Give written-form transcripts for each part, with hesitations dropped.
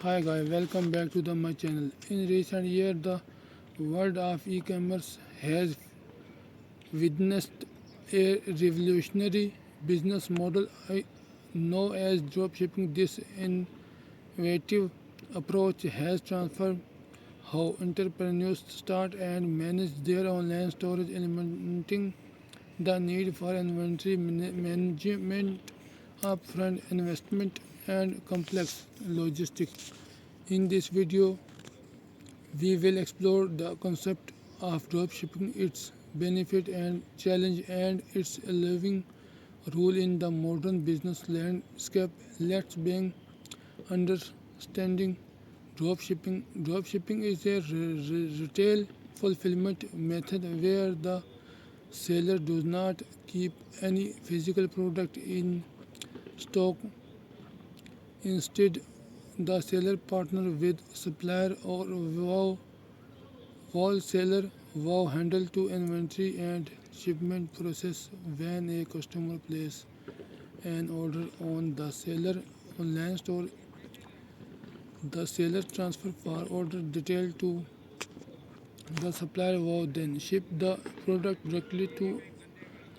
Hi guys, welcome back to my channel. In recent years, the world of e-commerce has witnessed a revolutionary business model known as dropshipping. This innovative approach has transformed how entrepreneurs start and manage their online stores, eliminating the need for inventory management, upfront investment, and complex logistics. In this video, we will explore the concept of dropshipping, its benefit and challenge, and its evolving role in the modern business landscape. Let's begin understanding dropshipping. Dropshipping is a retail fulfillment method where the seller does not keep any physical product in stock. Instead, the seller partners with supplier or wholesaler who handle to inventory and shipment process. When a customer places an order on the seller online store, the seller transfer for order detail to the supplier who then ship the product directly to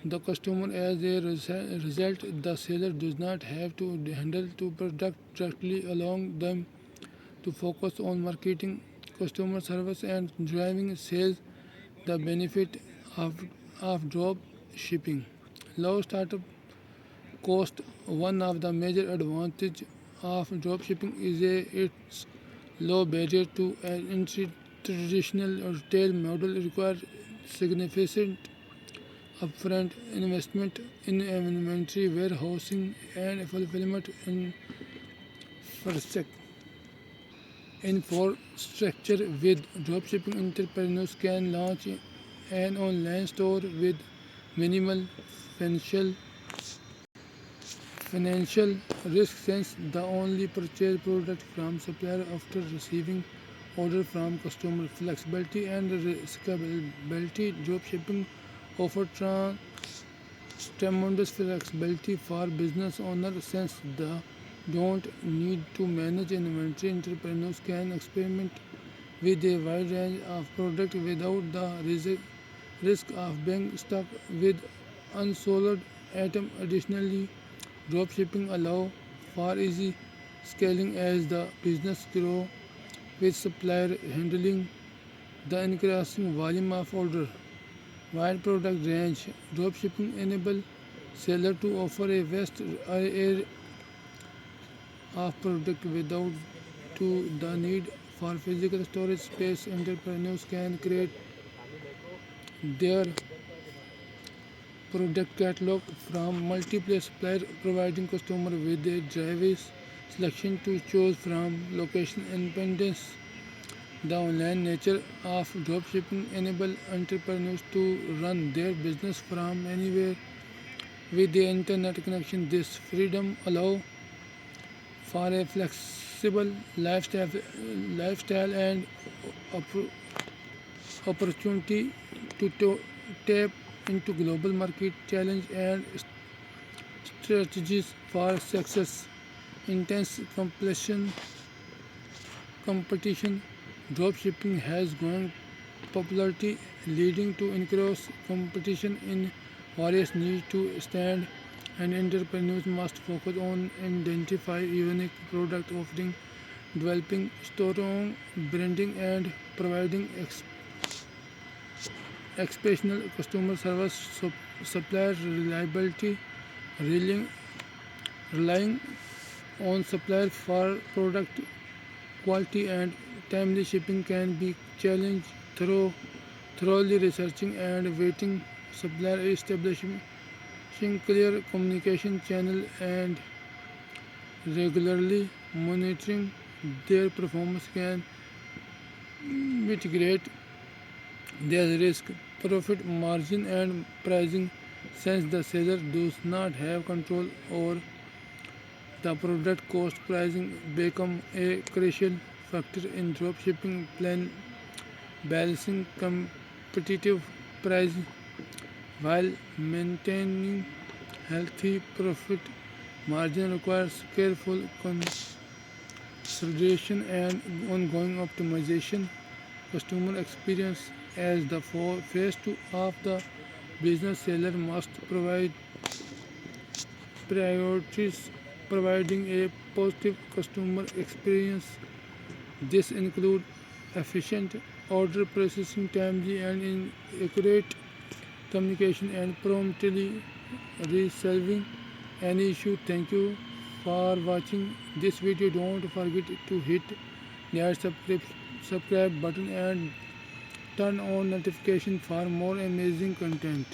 the customer. As a result, the seller does not have to handle the product directly, allowing them to focus on marketing, customer service, and driving sales. The benefit of drop shipping: low startup cost. One of the major advantages of drop shipping is its low barrier to entry. Traditional retail model requires significant upfront investment in inventory, warehousing, and fulfillment infrastructure. Infrastructure. With dropshipping, entrepreneurs can launch an online store with minimal financial financial risk, since the only purchase product from supplier after receiving order from customer. Flexibility and scalability. Dropshipping offers tremendous flexibility for business owners, since they don't need to manage inventory. Entrepreneurs can experiment with a wide range of products without the risk of being stuck with unsold items. Additionally, dropshipping allows for easy scaling as the business grows, with supplier handling the increasing volume of orders. Wide product range. Dropshipping enables sellers to offer a vast array of products without the need for physical storage space. Entrepreneurs can create their product catalog from multiple suppliers, providing customers with a diverse selection to choose from. Location independence. The online nature of dropshipping enables entrepreneurs to run their business from anywhere with the internet connection. This freedom allows for a flexible lifestyle and opportunity to tap into global market challenge and strategies for success. Intense competition. Dropshipping has grown popularity, leading to increased competition in various niches to stand, and entrepreneurs must focus on identifying unique product offering, developing strong branding, and providing exceptional customer service. Supplier reliability. Relying, relying on suppliers for product quality and timely shipping can be challenged. Thoroughly researching and vetting supplier, establishing clear communication channel, and regularly monitoring their performance can mitigate their risk. Profit margin and pricing. Since the seller does not have control over the product cost, pricing become a crucial factor in dropshipping plan. Balancing competitive pricing while maintaining healthy profit margin requires careful acceleration and ongoing optimization. Customer experience as the face of the business, seller must provide priorities providing a positive customer experience. This includes efficient order processing, timely and accurate communication, and promptly resolving any issue. Thank you for watching this video. Don't forget to hit that subscribe button and turn on notification for more amazing content.